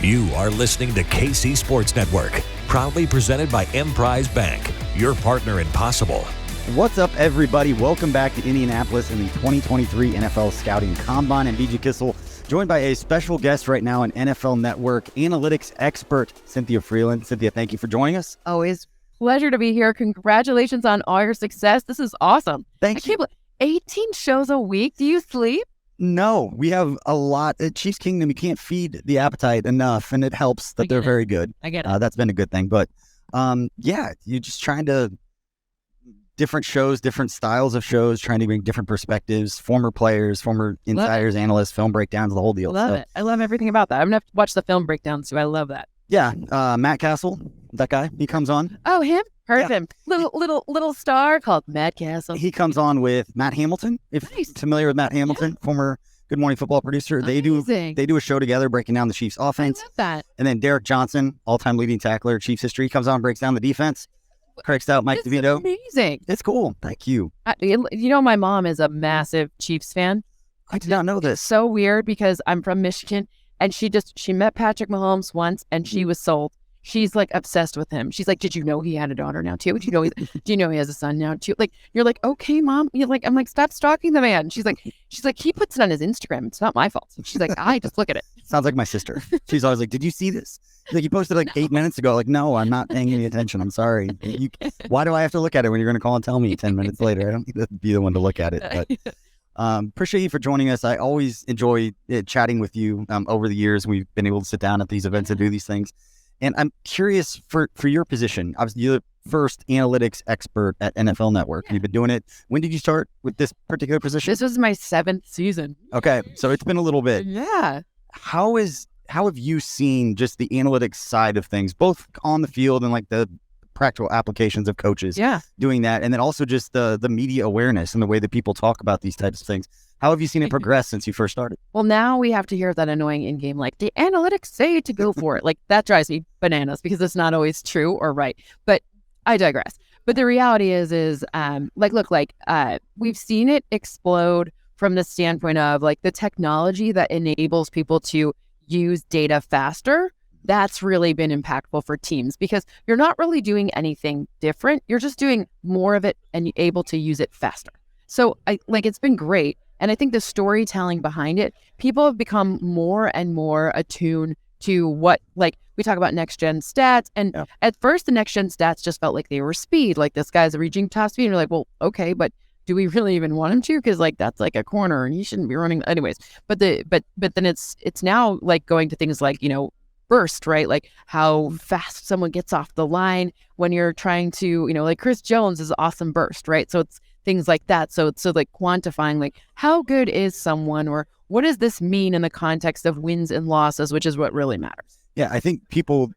You are listening to KC Sports Network, proudly presented by Emprise Bank, your partner in possible. What's up, everybody? Welcome back to Indianapolis in the 2023 NFL Scouting Combine. I'm BG Kissel, joined by a special guest right now, an NFL Network analytics expert, Cynthia Frelund. Cynthia, thank you for joining us. Always pleasure to be here. Congratulations on all your success. This is awesome. Thank you. 18 shows a week. Do you sleep? No, we have a lot. At Chiefs Kingdom, you can't feed the appetite enough, and it helps that they're very good. I get it. That's been a good thing. But yeah, you're just trying to different shows, different styles of shows, trying to bring different perspectives, former players, former insiders, analysts, film breakdowns, the whole deal. Love it. I love everything about that. I'm going to have to watch the film breakdowns too. I love that. Yeah. Matt Castle, that guy, he comes on. Oh, him? Heard of him. Little star called Matt Castle. He comes on with Matt Hamilton. If you're familiar with Matt Hamilton, former Good Morning Football producer. Amazing. They do a show together breaking down the Chiefs offense. I love that. And then Derek Johnson, all-time leading tackler, Chiefs history, comes on, breaks down the defense. Craig's out Mike DeVito. Amazing. It's cool. Thank you. You know, my mom is a massive Chiefs fan. I did not know this. It's so weird because I'm from Michigan, and she met Patrick Mahomes once, and she was sold. She's like obsessed with him. She's like, "Did you know he had a daughter now too? Do you know he has a son now too?" Like, you're like, "Okay, mom." I'm like, "Stop stalking the man." She's like, "He puts it on his Instagram. It's not my fault." She's like, "I just look at it." Sounds like my sister. She's always like, "Did you see this?" Like, you posted like 8 minutes ago. Like, no, I'm not paying any attention. I'm sorry. Why do I have to look at it when you're going to call and tell me 10 minutes later? I don't need to be the one to look at it. But appreciate you for joining us. I always enjoy chatting with you over the years. We've been able to sit down at these events and do these things. And I'm curious for your position. Obviously, you're the first analytics expert at NFL Network. You've been doing it. When did you start with this particular position? This was my 7th season. Okay, so it's been a little bit. Yeah. How have you seen just the analytics side of things, both on the field and like the practical applications of coaches doing that, and then also just the media awareness and the way that people talk about these types of things? How have you seen it progress since you first started? Well, now we have to hear that annoying in-game, like, the analytics say to go for it. Like, that drives me bananas because it's not always true or right. But I digress. But the reality is we've seen it explode from the standpoint of like the technology that enables people to use data faster. That's really been impactful for teams because you're not really doing anything different. You're just doing more of it and you're able to use it faster. So it's been great. And I think the storytelling behind it, people have become more and more attuned to what, like, we talk about next-gen stats. And at first, the next-gen stats just felt like they were speed. Like, this guy's reaching top speed. And you're like, well, okay, but do we really even want him to? Because, like, that's like a corner and he shouldn't be running. Anyways, but then it's now, like, going to things like, burst, right? Like how fast someone gets off the line when you're trying to, like Chris Jones is awesome burst, right? So it's things like that. So like quantifying like how good is someone or what does this mean in the context of wins and losses, which is what really matters. Yeah, I think people,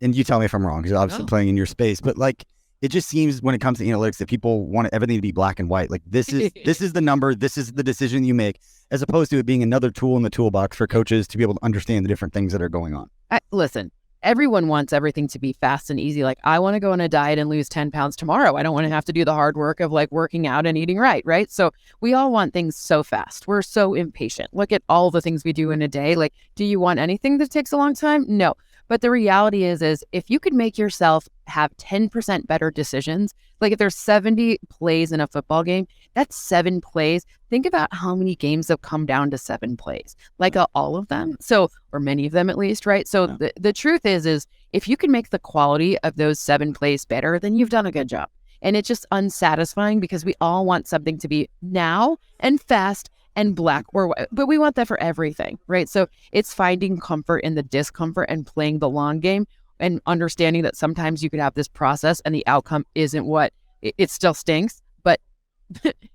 and you tell me if I'm wrong, because obviously playing in your space, but like it just seems when it comes to analytics that people want everything to be black and white. Like this is the number, this is the decision you make, as opposed to it being another tool in the toolbox for coaches to be able to understand the different things that are going on. Listen, everyone wants everything to be fast and easy. Like, I want to go on a diet and lose 10 pounds tomorrow. I don't want to have to do the hard work of like working out and eating right? So we all want things so fast. We're so impatient. Look at all the things we do in a day. Like, do you want anything that takes a long time? No. But the reality is if you could make yourself have 10% better decisions, like if there's 70 plays in a football game, that's 7 plays. Think about how many games have come down to 7 plays, like all of them. So, or many of them at least, right? So the truth is if you can make the quality of those 7 plays better, then you've done a good job. And it's just unsatisfying because we all want something to be now and fast and black or white, but we want that for everything, right? So it's finding comfort in the discomfort and playing the long game and understanding that sometimes you could have this process and the outcome isn't what it still stinks, but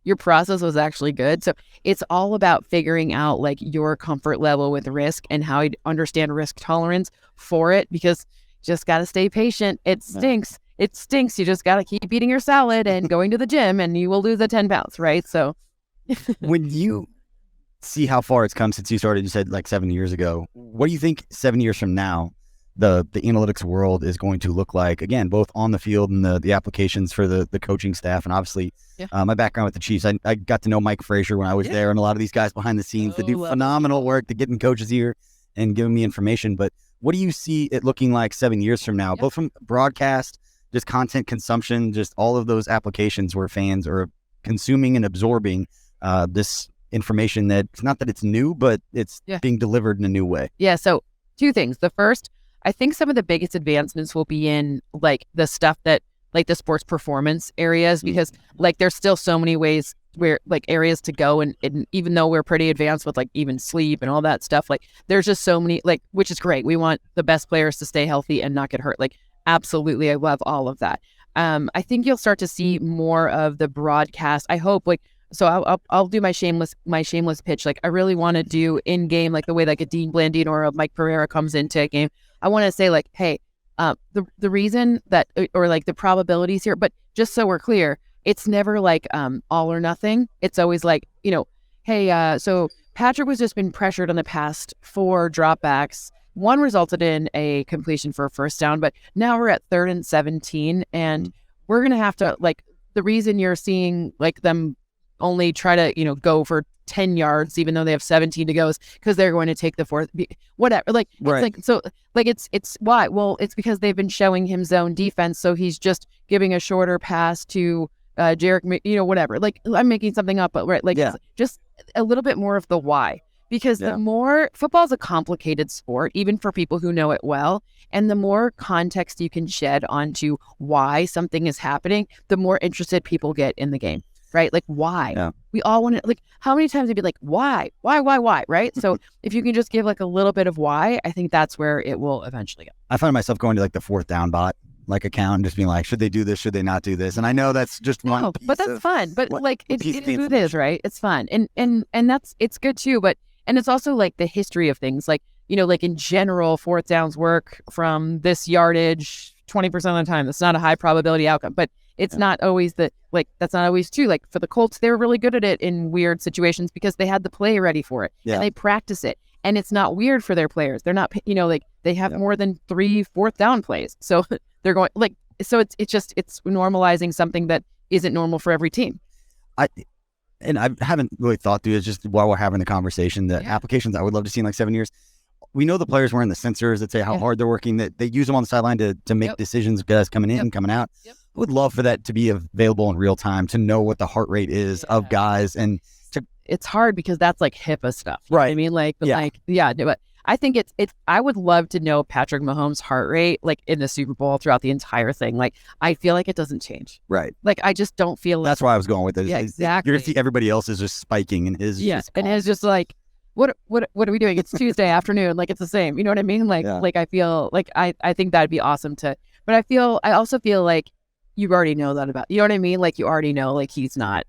your process was actually good. So it's all about figuring out like your comfort level with risk and how you understand risk tolerance for it, because you just got to stay patient. It stinks. It stinks. You just got to keep eating your salad and going to the gym and you will lose the 10 pounds, right? So when you see how far it's come since you started, you said like 7 years ago, what do you think 7 years from now the analytics world is going to look like, again, both on the field and the applications for the coaching staff? And obviously my background with the Chiefs, I got to know Mike Frazier when I was there, and a lot of these guys behind the scenes that do phenomenal work to get in coaches' ear and giving me information. But what do you see it looking like 7 years from now, both from broadcast, just content consumption, just all of those applications where fans are consuming and absorbing this information that it's not that it's new, but it's being delivered in a new way? Yeah. So 2 things. The first, I think some of the biggest advancements will be in like the stuff that like the sports performance areas, because like there's still so many ways where like areas to go. And even though we're pretty advanced with like even sleep and all that stuff, like there's just so many, like, which is great. We want the best players to stay healthy and not get hurt. Like, absolutely. I love all of that. I think you'll start to see more of the broadcast. I hope like, so I'll do my shameless pitch. Like I really want to do in game, like the way like a Dean Blandino or a Mike Pereira comes into a game. I want to say like, hey, the reason that, or like the probabilities here, but just so we're clear, it's never like all or nothing. It's always like, you know, hey, so Patrick was just been pressured on the past 4 dropbacks. 1 resulted in a completion for a first down, but now we're at 3rd and 17, and we're gonna have to like, the reason you're seeing like them only try to, you know, go for 10 yards, even though they have 17 to go, is because they're going to take the 4th, whatever. Like, right. It's like, so like, it's why? Well, it's because they've been showing him zone defense. So he's just giving a shorter pass to Jarek, you know, whatever. Like I'm making something up, but right. Like it's just a little bit more of the why, because the more football's a complicated sport, even for people who know it well. And the more context you can shed onto why something is happening, the more interested people get in the game. Right? Like, why? Yeah. We all want to, like, how many times would be like, why? Right? So if you can just give like a little bit of why, I think that's where it will eventually go. I find myself going to like the 4th down bot, like account, and just being like, should they do this? Should they not do this? And I know that's just one piece, but that's fun. But like, it is, right? It's fun. And it's good too. But, and it's also like the history of things. Like, you know, like in general, 4th downs work from this yardage 20% of the time. That's not a high probability outcome, but it's not always that's not always true. Like for the Colts, they were really good at it in weird situations because they had the play ready for it and they practice it. And it's not weird for their players. They're not, you know, like they have more than 3 4th down plays. So they're going like, so it's normalizing something that isn't normal for every team. I haven't really thought through it. Just while we're having the conversation, the applications I would love to see in like 7 years. We know the players wearing the sensors that say how hard they're working, that they use them on the sideline to make decisions, guys coming in and coming out. I would love for that to be available in real time, to know what the heart rate is of guys. And it's hard because that's like HIPAA stuff. Right. I mean, like, but but I think I would love to know Patrick Mahomes' heart rate, like in the Super Bowl throughout the entire thing. Like, I feel like it doesn't change. Right. Like, I just don't feel like. That's why I was going with it. Yeah, exactly. You're going to see everybody else is just spiking and his. Yeah. And his just like, what are we doing? It's Tuesday afternoon. Like, it's the same. You know what I mean? Like, like I feel like I think that'd be awesome to, but I also feel like you already know that about, you know what I mean? Like, you already know, like, he's not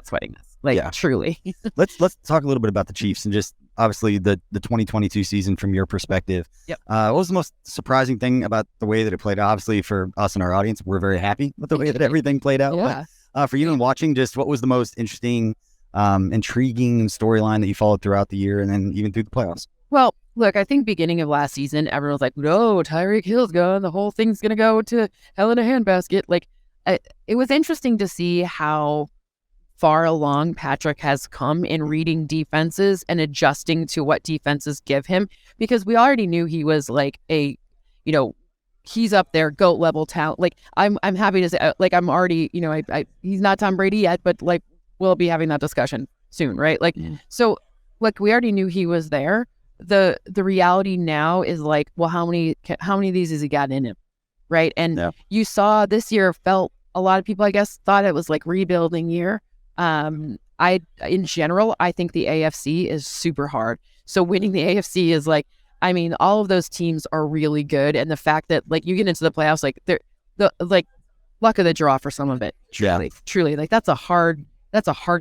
sweating this. Like, truly. Let's talk a little bit about the Chiefs and just obviously the 2022 season from your perspective. Yep. What was the most surprising thing about the way that it played out? Obviously, for us and our audience, we're very happy with the way that everything played out. Yeah. But for you and watching, just what was the most interesting, intriguing storyline that you followed throughout the year and then even through the playoffs? Well, look, I think beginning of last season, everyone was like, no, Tyreek Hill's gone. The whole thing's going to go to hell in a handbasket. Like, it was interesting to see how far along Patrick has come in reading defenses and adjusting to what defenses give him, because we already knew he was like a, you know, he's up there, GOAT level talent. Like, I'm happy to say, like, I'm already, you know, he's not Tom Brady yet, but like, we'll be having that discussion soon, right? Like, so like, we already knew he was there. The reality now is like, well, how many of these has he got in him? Right. And you saw this year, felt a lot of people, I guess, thought it was like rebuilding year. In general, I think the AFC is super hard. So winning the AFC is like, I mean, all of those teams are really good. And the fact that like you get into the playoffs, like they're like luck of the draw for some of it. Truly, like that's a hard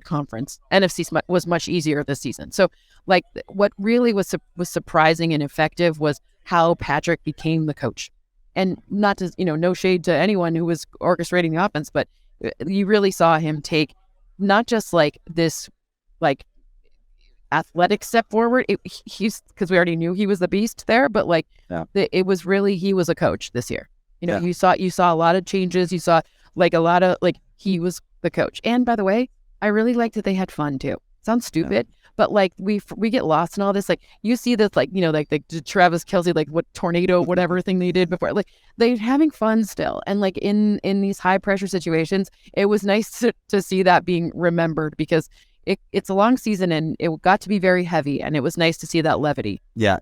conference. NFC was much easier this season. So like what really was surprising and effective was how Patrick became the coach. And not to, you know, no shade to anyone who was orchestrating the offense, but you really saw him take not just like this, like athletic step forward. He's because we already knew he was the beast there, but like it was really, he was a coach this year. You know, you saw a lot of changes. You saw like a lot of like he was the coach. And by the way, I really liked that they had fun too. Sounds stupid, but like we get lost in all this. Like you see this, like, like the Travis Kelce, like what tornado, whatever thing they did before, like they're having fun still. And like in these high pressure situations, it was nice to see that being remembered, because it's a long season and it got to be very heavy, and it was nice to see that levity. Yeah,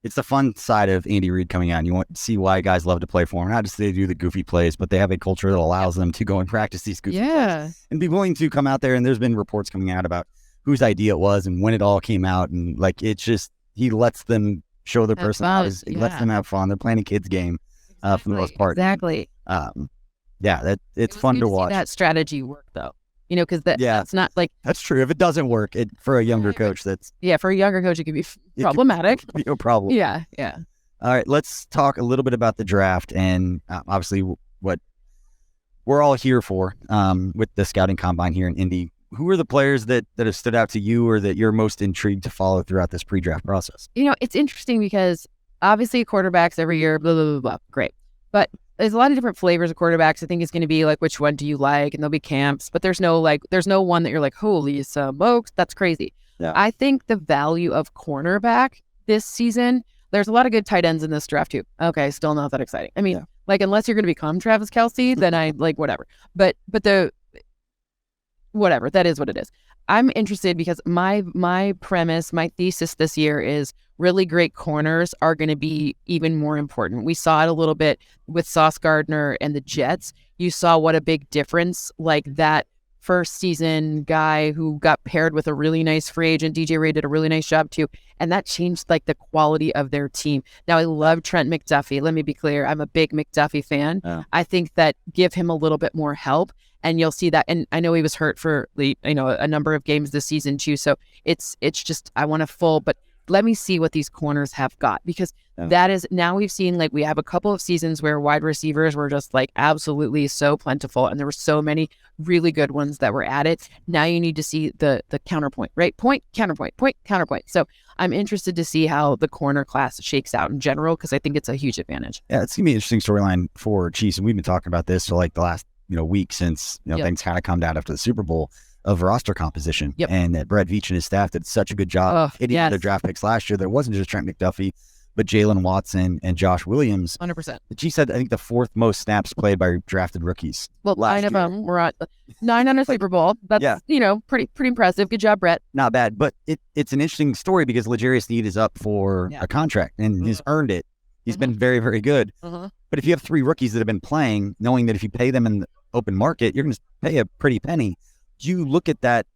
it's the fun side of Andy Reid coming out. You want to see why guys love to play for him. Not just they do the goofy plays, but they have a culture that allows them to go and practice these goofy plays and be willing to come out there. And there's been reports coming out about whose idea it was and when it all came out. And like, it's just, he lets them show their personalities. He lets them have fun. They're playing a kid's game for the most part. Exactly. It's fun to watch. See that strategy work though. Because that's not like... That's true. If it doesn't work, for a younger coach, that's... Yeah, for a younger coach, it could be problematic. Could be no problem. Yeah. All right, let's talk a little bit about the draft and obviously what we're all here for with the scouting combine here in Indy. Who are the players that have stood out to you or that you're most intrigued to follow throughout this pre-draft process? It's interesting because obviously quarterbacks every year, blah, blah, blah, blah, great. But there's a lot of different flavors of quarterbacks. I think it's going to be like, which one do you like? And there'll be camps, but there's no one that you're like, holy smokes, that's crazy. Yeah. I think the value of cornerback this season, there's a lot of good tight ends in this draft too. Okay, still not that exciting. I mean, like, unless you're going to become Travis Kelce, then I like whatever. But whatever, that is what it is. I'm interested because my premise, my thesis this year is really great corners are going to be even more important. We saw it a little bit with Sauce Gardner and the Jets. You saw what a big difference, like that first season guy who got paired with a really nice free agent. DJ Ray did a really nice job too. And that changed like the quality of their team. Now I love Trent McDuffie. Let me be clear. I'm a big McDuffie fan. I think that give him a little bit more help and you'll see that. And I know he was hurt for a number of games this season too. So it's just, I want a but let me see what these corners have got, because that is, now we've seen, like, we have a couple of seasons where wide receivers were just like absolutely so plentiful and there were so many really good ones that were added. Now you need to see the counterpoint, right? Point, counterpoint, point, counterpoint. So I'm interested to see how the corner class shakes out in general, because I think it's a huge advantage. Yeah, it's gonna be an interesting storyline for Chiefs, and we've been talking about this for like the last week since things kind of calmed down after the Super Bowl of roster composition. And that Brett Veach and his staff did such a good job hitting the draft picks last year. There wasn't just Trent McDuffie, but Jalen Watson and Josh Williams. 100%. The Chiefs had, I think, the fourth most snaps played by drafted rookies. Well, 9 of them were at 9 on a Super Bowl. That's pretty impressive. Good job, Brett. Not bad, but it's an interesting story because L'Jarius Sneed is up for a contract and he's earned it. He's been very, very good. But if you have 3 rookies that have been playing, knowing that if you pay them in the open market, you're going to pay a pretty penny. Do you look at that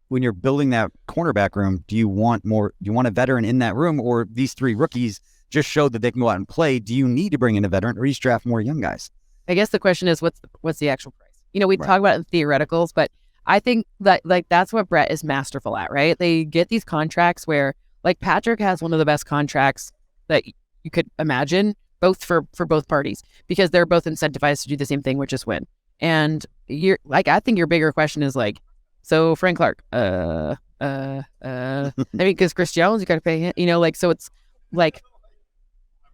when you're building that cornerback room? Do you want a veteran in that room, or these 3 rookies just showed that they can go out and play? Do you need to bring in a veteran, or you draft more young guys? I guess the question is, what's the actual price? We talk about it in theoreticals, but I think that that's what Brett is masterful at, right? They get these contracts where, like, Patrick has one of the best contracts that you could imagine, both for both parties, because they're both incentivized to do the same thing, which is win. And I think your bigger question is like, so Frank Clark, I mean, because Chris Jones, you got to pay him, so it's like,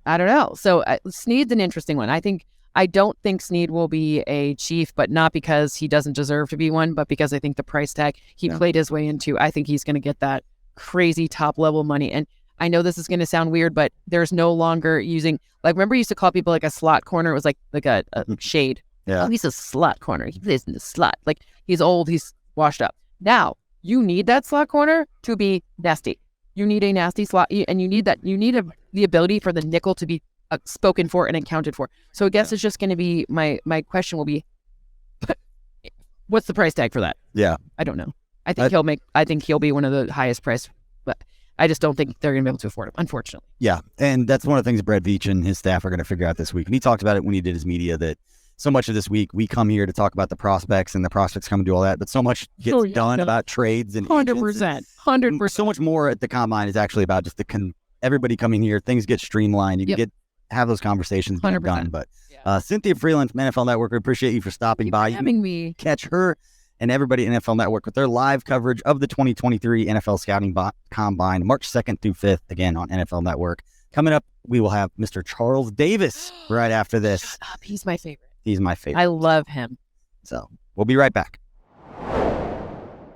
I don't know. So Sneed's an interesting one. I don't think Sneed will be a Chief, but not because he doesn't deserve to be one, but because I think the price tag he played his way into, I think he's going to get that crazy top level money. And I know this is going to sound weird, but there's no longer using, like, remember you used to call people like a slot corner? It was like a shade. Yeah. Oh, he's a slot corner. He plays in the slot. Like, he's old. He's washed up. Now, you need that slot corner to be nasty. You need a nasty slot, and you need that. You need the ability for the nickel to be spoken for and accounted for. So I guess it's just going to be, my question will be, what's the price tag for that? Yeah. I don't know. I think he'll be one of the highest priced, but I just don't think they're going to be able to afford him, unfortunately. Yeah. And that's one of the things Brett Veach and his staff are going to figure out this week. And he talked about it when he did his media, that so much of this week we come here to talk about the prospects, and the prospects come and do all that, but so much gets done about trades and 100%. So much more at the combine is actually about just everybody coming here. Things get streamlined. You can have those conversations get done. But Cynthia Frelund from NFL Network, we appreciate you for stopping by. Having me. Catch her and everybody at NFL Network with their live coverage of the 2023 NFL Scouting Combine, March 2nd through 5th, again on NFL Network. Coming up, we will have Mr. Charles Davis right after this. Shut up. He's my favorite. He's my favorite. I love him. So we'll be right back.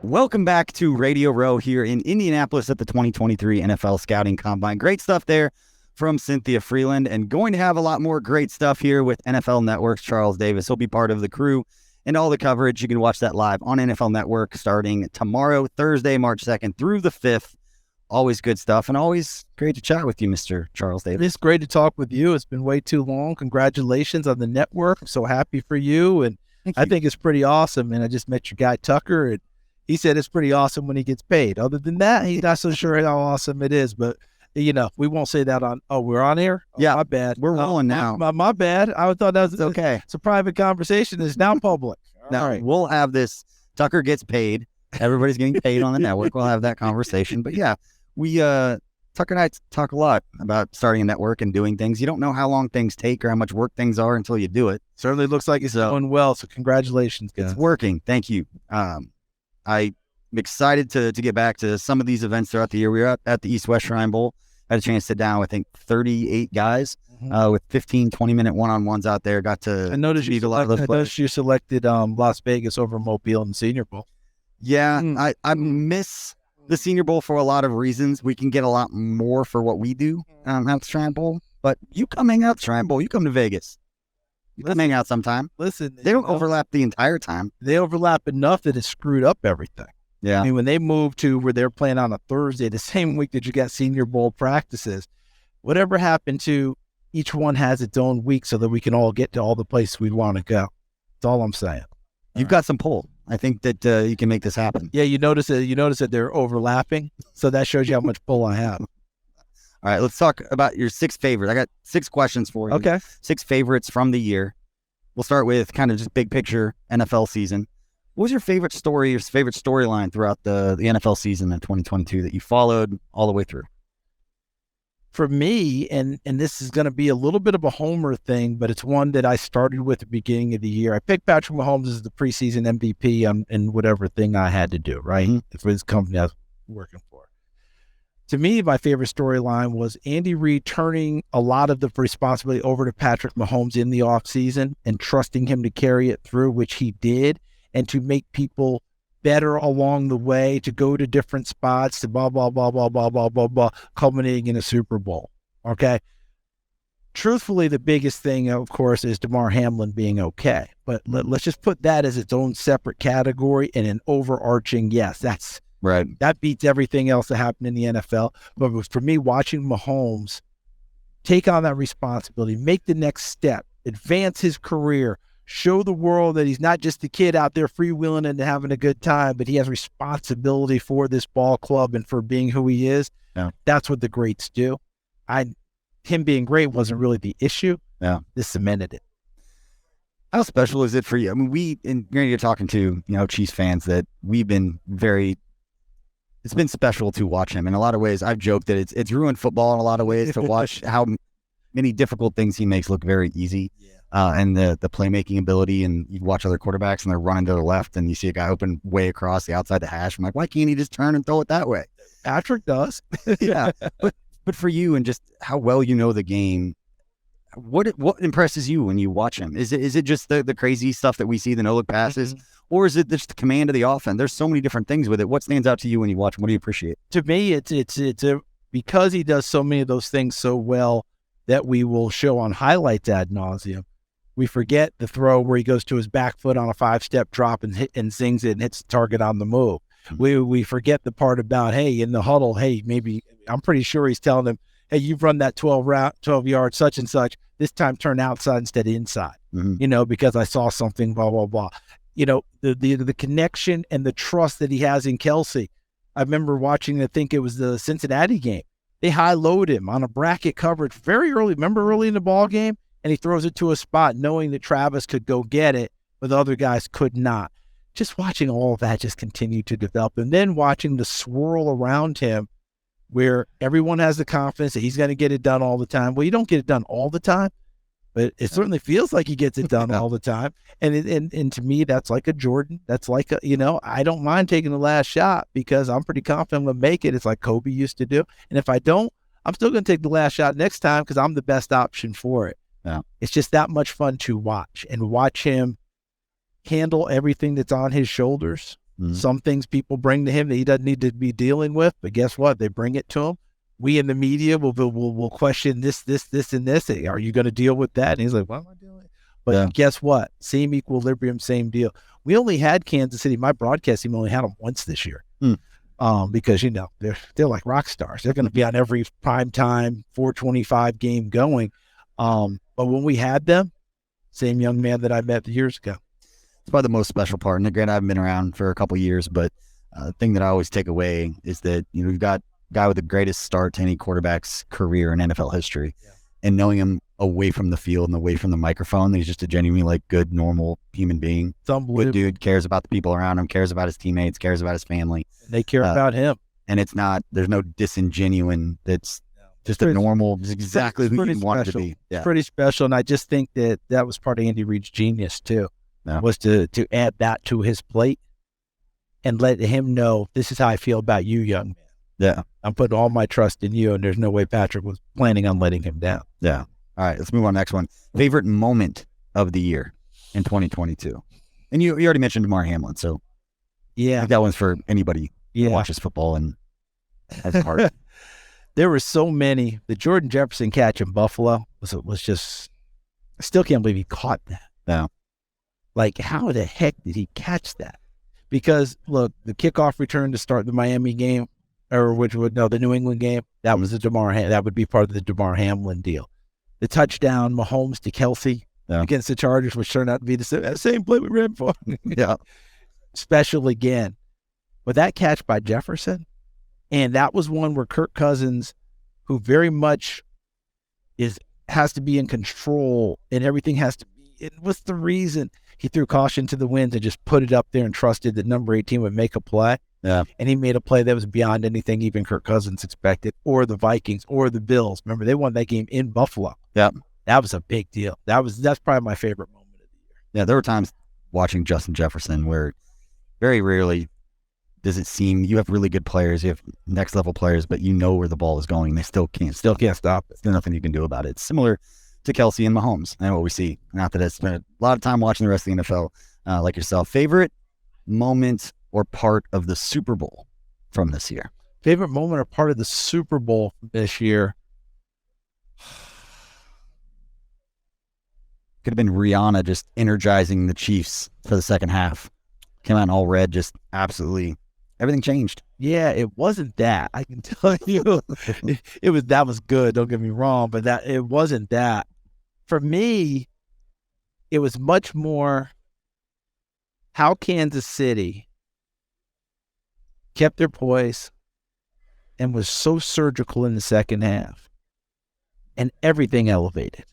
Welcome back to Radio Row here in Indianapolis at the 2023 NFL Scouting Combine. Great stuff there from Cynthia Frelund, and going to have a lot more great stuff here with NFL Network's Charles Davis. He'll be part of the crew and all the coverage. You can watch that live on NFL Network starting tomorrow, Thursday, March 2nd through the 5th. Always good stuff, and always great to chat with you, Mr. Charles Davis. It's great to talk with you. It's been way too long. Congratulations on the network. I'm so happy for you, and I think it's pretty awesome. And I just met your guy, Tucker, and he said it's pretty awesome when he gets paid. Other than that, he's not so sure how awesome it is. But, we won't say that on, we're on air? Oh, yeah. My bad. We're rolling now. My bad. I thought that was okay. It's a private conversation. It's now public. Now, all right. We'll have this. Tucker gets paid. Everybody's getting paid on the network. We'll have that conversation. But yeah, Tucker and I talk a lot about starting a network and doing things. You don't know how long things take or how much work things are until you do it. Certainly looks like it's going well. So congratulations, guys. It's working. Thank you. I'm excited to get back to some of these events throughout the year. We were at the East-West Shrine Bowl. Had a chance to sit down with, I think, 38 guys with 15, 20-minute one-on-ones out there. Got to meet a lot of those players. I noticed you selected Las Vegas over Mobile in the Senior Bowl. Yeah, I miss the Senior Bowl for a lot of reasons. We can get a lot more for what we do at the Shrine Bowl. But you come hang out at the Shrine Bowl. You come to Vegas. You come hang out sometime. Listen, they don't overlap the entire time. They overlap enough that it screwed up everything. Yeah. I mean, when they moved to where they're playing on a Thursday, the same week that you got Senior Bowl practices, whatever happened to each one has its own week so that we can all get to all the places we want to go. That's all I'm saying. You've got some pull. I think that you can make this happen. Yeah, you notice that they're overlapping, so that shows you how much pull I have. All right, let's talk about your 6 favorites. I got 6 questions for you. Okay. 6 favorites from the year. We'll start with kind of just big picture NFL season. What was your favorite story, your favorite storyline throughout the NFL season in 2022 that you followed all the way through? For me, and this is going to be a little bit of a homer thing, but it's one that I started with at the beginning of the year. I picked Patrick Mahomes as the preseason MVP in whatever thing I had to do, right? For this company I was working for. To me, my favorite storyline was Andy Reid turning a lot of the responsibility over to Patrick Mahomes in the offseason and trusting him to carry it through, which he did, and to make people better along the way, to go to different spots, to blah, blah, blah, blah, blah, blah, blah, blah, culminating in a Super Bowl. Okay. Truthfully, the biggest thing, of course, is Damar Hamlin being okay. But let's just put that as its own separate category and an overarching, yes, that's right. That beats everything else that happened in the NFL. But for me, watching Mahomes take on that responsibility, make the next step, advance his career, show the world that he's not just a kid out there freewheeling and having a good time, but he has responsibility for this ball club and for being who he is. Yeah. That's what the greats do. Him being great wasn't really the issue. Yeah. This cemented it. How special is it for you? I mean, you're talking to, Chiefs fans that we've been it's been special to watch him. In a lot of ways, I've joked that it's ruined football in a lot of ways to watch how many difficult things he makes look very easy. Yeah. And the playmaking ability, and you watch other quarterbacks and they're running to the left and you see a guy open way across the outside the hash. I'm like, why can't he just turn and throw it that way? Patrick does. Yeah. But for you and just how well you know the game, what impresses you when you watch him? Is it just the crazy stuff that we see, the no-look passes, or is it just the command of the offense? There's so many different things with it. What stands out to you when you watch him? What do you appreciate? To me, it's because he does so many of those things so well that we will show on highlights ad nauseum. We forget the throw where he goes to his back foot on a 5-step drop and sings it and hits the target on the move. We forget the part about, hey, in the huddle, hey, maybe I'm pretty sure he's telling him, hey, you've run that 12 yards, such and such. This time turn outside instead of inside, because I saw something, blah, blah, blah. The connection and the trust that he has in Kelsey. I remember watching, I think it was the Cincinnati game. They high-load him on a bracket coverage very early. Remember early in the ball game? And he throws it to a spot knowing that Travis could go get it, but the other guys could not. Just watching all of that just continue to develop. And then watching the swirl around him where everyone has the confidence that he's going to get it done all the time. Well, you don't get it done all the time, but it certainly feels like he gets it done all the time. And to me, that's like a Jordan. That's like I don't mind taking the last shot because I'm pretty confident I'm going to make it. It's like Kobe used to do. And if I don't, I'm still going to take the last shot next time because I'm the best option for it. Yeah. It's just that much fun to watch him handle everything that's on his shoulders Some things people bring to him that he doesn't need to be dealing with, but guess what? They bring it to him. We in the media will question this, and this. Are you going to deal with that? And he's like, what am I doing? But guess what? Same equilibrium, same deal. We only had Kansas City. My broadcast team only had them once this year. Because, they're like rock stars. They're going to be on every primetime 425 game going. But when we had them, same young man that I met years ago. It's probably the most special part. And granted, I've been around for a couple of years, but the thing that I always take away is that, we've got a guy with the greatest start to any quarterback's career in NFL history. Yeah. And knowing him away from the field and away from the microphone, he's just a genuinely good, normal human being. Good dude, cares about the people around him, cares about his teammates, cares about his family. They care about him. And there's no disingenuine. That's just a normal, just exactly who you want it to be. Yeah. It's pretty special. And I just think that was part of Andy Reid's genius too, was to add that to his plate and let him know, this is how I feel about you, young man. Yeah. I'm putting all my trust in you, and there's no way Patrick was planning on letting him down. Yeah. All right, let's move on to the next one. Favorite moment of the year in 2022. And you already mentioned Damar Hamlin, so I think that one's for anybody who watches football and has a heart. There were so many. The Jordan Jefferson catch in Buffalo was just, I still can't believe he caught that. Yeah. Like, how the heck did he catch that? Because, look, the kickoff return to start the Miami game, the New England game, that was that would be part of the Damar Hamlin deal. The touchdown, Mahomes to Kelsey against the Chargers, which turned out to be the same play we ran for. Yeah. Special again. But that catch by Jefferson, and that was one where Kirk Cousins, who very much has to be in control and everything has to be, what's the reason? He threw caution to the wind and just put it up there and trusted that number 18 would make a play. Yeah. And he made a play that was beyond anything even Kirk Cousins expected, or the Vikings, or the Bills. Remember, they won that game in Buffalo. Yeah. That was a big deal. That's probably my favorite moment of the year. Yeah, there were times watching Justin Jefferson where very rarely does it seem you have really good players, you have next level players, but you know where the ball is going. They still can't stop it. There's nothing you can do about it. It's similar to Kelsey and Mahomes and what we see. Not that I spent a lot of time watching the rest of the NFL like yourself. Favorite moment or part of the Super Bowl from this year? Favorite moment or part of the Super Bowl this year? Could have been Rihanna just energizing the Chiefs for the second half. Came out in all red, just absolutely everything changed. Yeah, it wasn't that. I can tell you, that was good. Don't get me wrong, but it wasn't that. For me, it was much more how Kansas City kept their poise and was so surgical in the second half, and everything elevated.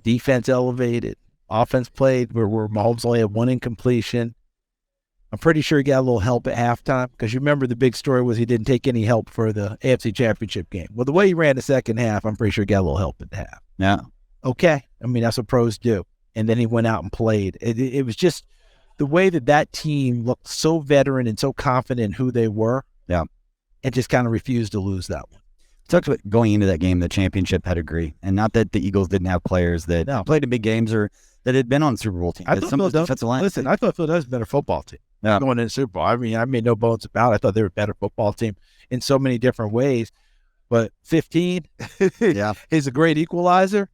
Defense elevated, offense played where Mahomes only had one incompletion. I'm pretty sure he got a little help at halftime, because you remember the big story was he didn't take any help for the AFC Championship game. Well, the way he ran the second half, I'm pretty sure he got a little help at the half. Yeah. Okay. I mean, that's what pros do. And then he went out and played. It was just the way that team looked so veteran and so confident in who they were. Yeah. And just kind of refused to lose that one. Talked about going into that game, the championship pedigree, and not that the Eagles didn't have players that played in big games or that had been on Super Bowl teams. I thought Philadelphia was a better football team going into Super Bowl. I mean, I made no bones about it. I thought they were a better football team in so many different ways. But 15 is a great equalizer.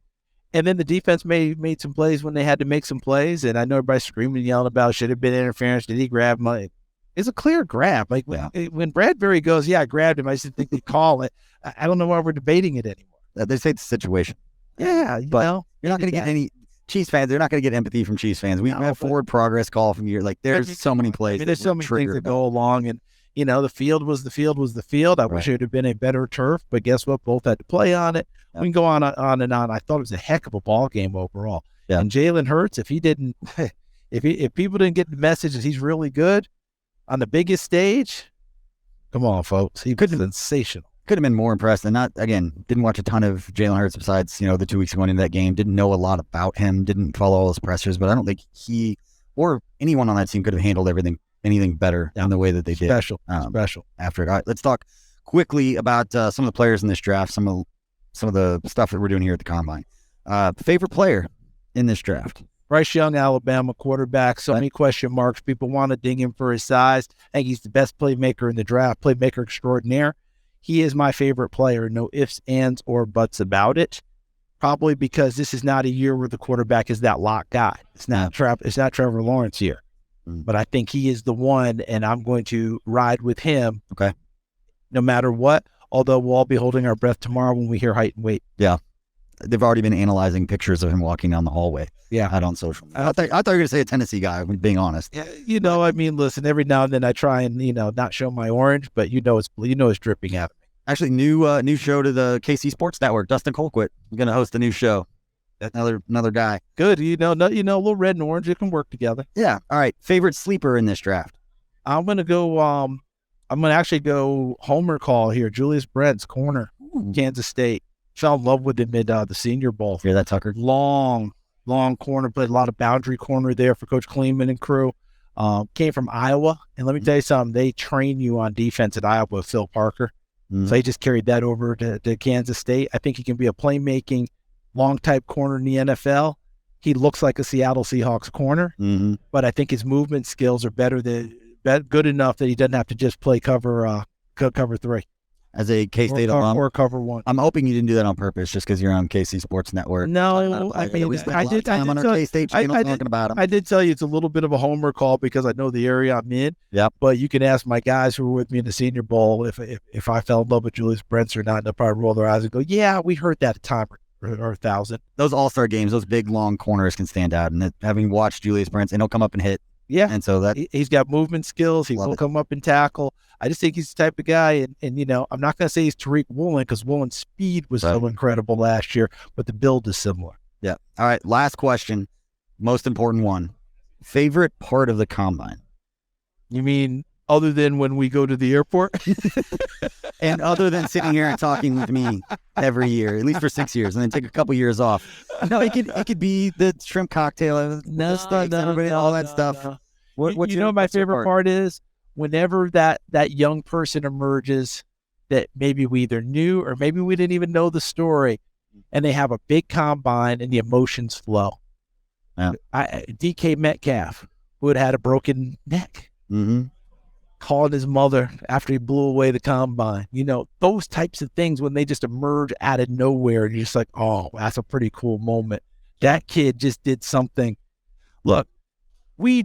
And then the defense made some plays when they had to make some plays. And I know everybody's screaming and yelling about, should have been interference. Did he grab him? It's a clear grab. Like when Bradbury goes, I grabbed him, I just think they call it. I don't know why we're debating it anymore. They say it's a situation. Yeah, but you're not going to get any Chiefs fans. They're not going to get empathy from Chiefs fans. We have forward progress call from year. Like there's so many plays. I mean, there's so many things that go along, and the field was the field. I wish it had been a better turf, but guess what? Both had to play on it. We can go on and on. I thought it was a heck of a ball game overall. Yeah. And Jalen Hurts, if people didn't get the message that he's really good on the biggest stage, come on, folks, he was sensational. Could have been more impressed, and didn't watch a ton of Jalen Hurts besides the 2 weeks going into that game. Didn't know a lot about him. Didn't follow all his pressers, but I don't think he or anyone on that team could have handled anything better in the way that they did. Special after it. All right, let's talk quickly about some of the players in this draft. Some of the stuff that we're doing here at the Combine. Favorite player in this draft Bryce Young, Alabama quarterback. So many question marks. People want to ding him for his size. I think he's the best playmaker in the draft, playmaker extraordinaire. He is my favorite player. No ifs, ands, or buts about it. Probably because this is not a year where the quarterback is that lock guy. It's not Trevor Lawrence year. But I think he is the one, and I'm going to ride with him. Okay. No matter what, although we'll all be holding our breath tomorrow when we hear height and weight. Yeah. They've already been analyzing pictures of him walking down the hallway. Yeah. Out on social media. I thought you were going to say a Tennessee guy, being honest. Yeah, I mean, listen, every now and then I try and, not show my orange, but it's dripping out of me. Actually, new show to the KC Sports Network. Dustin Colquitt is going to host a new show. That's another guy. Good. A little red and orange, it can work together. Yeah. All right. Favorite sleeper in this draft? I'm going to go, I'm going to actually go homer call here. Julius Brents, corner, Kansas State. Fell in love with him at the Senior Bowl. Hear that, Tucker? Long corner. Played a lot of boundary corner there for Coach Kleeman and crew. Came from Iowa. And let me tell you something. They train you on defense at Iowa with Phil Parker. So he just carried that over to Kansas State. I think he can be a playmaking, long-type corner in the NFL. He looks like a Seattle Seahawks corner. But I think his movement skills are good enough that he doesn't have to just play cover 3. As a K-State alum, or cover 1. I'm hoping you didn't do that on purpose just because you're on KC Sports Network. No, I mean, we spent a lot of time on our K-State channel talking about him. I did tell you it's a little bit of a homer call because I know the area I'm in. Yep. But you can ask my guys who were with me in the Senior Bowl if I fell in love with Julius Brents or not, and they'll probably roll their eyes and go, yeah, we heard that a time or 1,000. Those all-star games, those big, long corners can stand out. And having watched Julius Brents, and he'll come up and hit. Yeah. And so that he's got movement skills. He will come up and tackle. I just think he's the type of guy, and I'm not going to say he's Tariq Woolen because Woolen's speed was so incredible last year, but the build is similar. Yeah. All right. Last question. Most important one. Favorite part of the combine? You mean other than when we go to the airport? And other than sitting here and talking with me every year, at least for 6 years, and then take a couple years off. No, it could be the shrimp cocktail, all that stuff. What my favorite part is? Whenever that young person emerges that maybe we either knew or maybe we didn't even know the story, and they have a big combine and the emotions flow. Yeah. DK Metcalf, who had a broken neck, calling his mother after he blew away the combine. Those types of things when they just emerge out of nowhere, and you're just like, oh, that's a pretty cool moment. That kid just did something. Look, we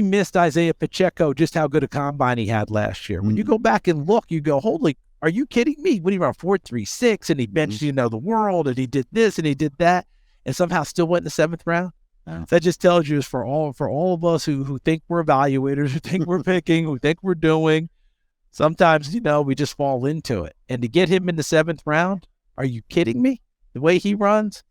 missed Isaiah Pacheco, just how good a combine he had last year. When you go back and look, you go, holy, are you kidding me? When he ran 4.36 and he benched, the world, and he did this and he did that, and somehow still went in the 7th round. So that just tells you is for all of us who think we're evaluators, who think we're picking, who think we're doing, sometimes, we just fall into it. And to get him in the 7th round, are you kidding me? The way he runs,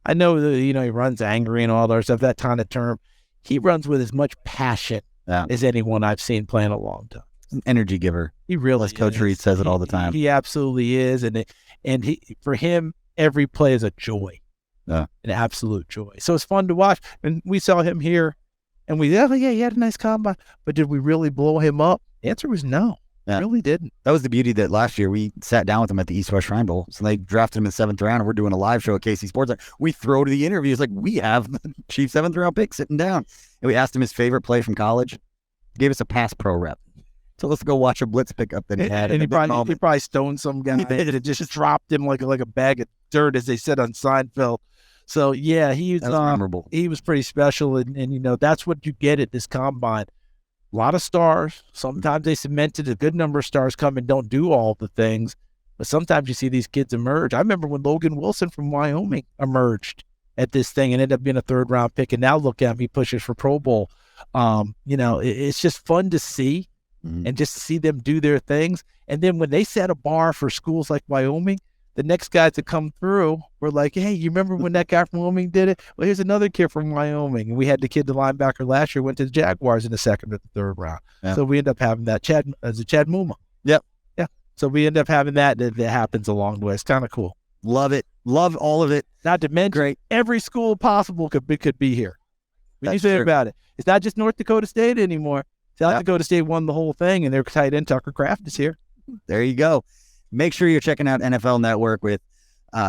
I know that, he runs angry and all that stuff, that kind of term. He runs with as much passion as anyone I've seen play in a long time. An energy giver. He really is. Coach Reed says it all the time. He absolutely is. And for him, every play is a joy. An absolute joy. So it's fun to watch. And we saw him here and he had a nice combine. But did we really blow him up? The answer was no. Yeah. Really didn't. That was the beauty that last year we sat down with him at the East West Shrine Bowl. So they drafted him in the 7th round, and we're doing a live show at KC Sports. We throw to the interviews like we have the Chief 7th round pick sitting down. And we asked him his favorite play from college. Gave us a pass pro rep. So let's go watch a blitz pickup that he had. And he probably stoned some guy that just dropped him like a bag of dirt, as they said on Seinfeld. So yeah, he was memorable. He was pretty special, and that's what you get at this combine. A lot of stars. Sometimes they cemented a good number of stars come and don't do all the things, but sometimes you see these kids emerge. I remember when Logan Wilson from Wyoming emerged at this thing and ended up being a 3rd round pick, and now look at him, he pushes for Pro Bowl. It's just fun to see and just to see them do their things. And then when they set a bar for schools like Wyoming, the next guys that come through were like, hey, you remember when that guy from Wyoming did it? Well, here's another kid from Wyoming. And we had the linebacker last year, went to the Jaguars in the 2nd or the 3rd round. Yeah. So we end up having that. Chad Muma. Yep. Yeah. So we end up having that happens along the way. It's kind of cool. Love it. Love all of it. Not to mention, every school possible could be here. When you think about it, it's not just North Dakota State anymore. South Dakota State won the whole thing, and their tight end Tucker Kraft is here. There you go. Make sure you're checking out NFL Network with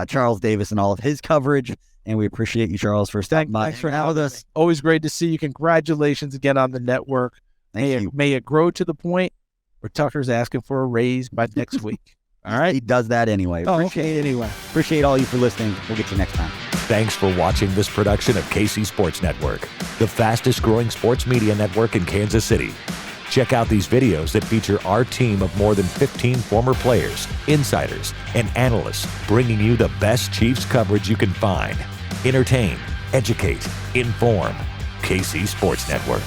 Charles Davis and all of his coverage. And we appreciate you, Charles, for stopping by. Thanks for having us. Always great to see you. Congratulations again on the network. Thank you. May it grow to the point where Tucker's asking for a raise by next week. All right. He does that anyway. Appreciate all you for listening. We'll get you next time. Thanks for watching this production of KC Sports Network, the fastest growing sports media network in Kansas City. Check out these videos that feature our team of more than 15 former players, insiders, and analysts bringing you the best Chiefs coverage you can find. Entertain, educate, inform. KC Sports Network.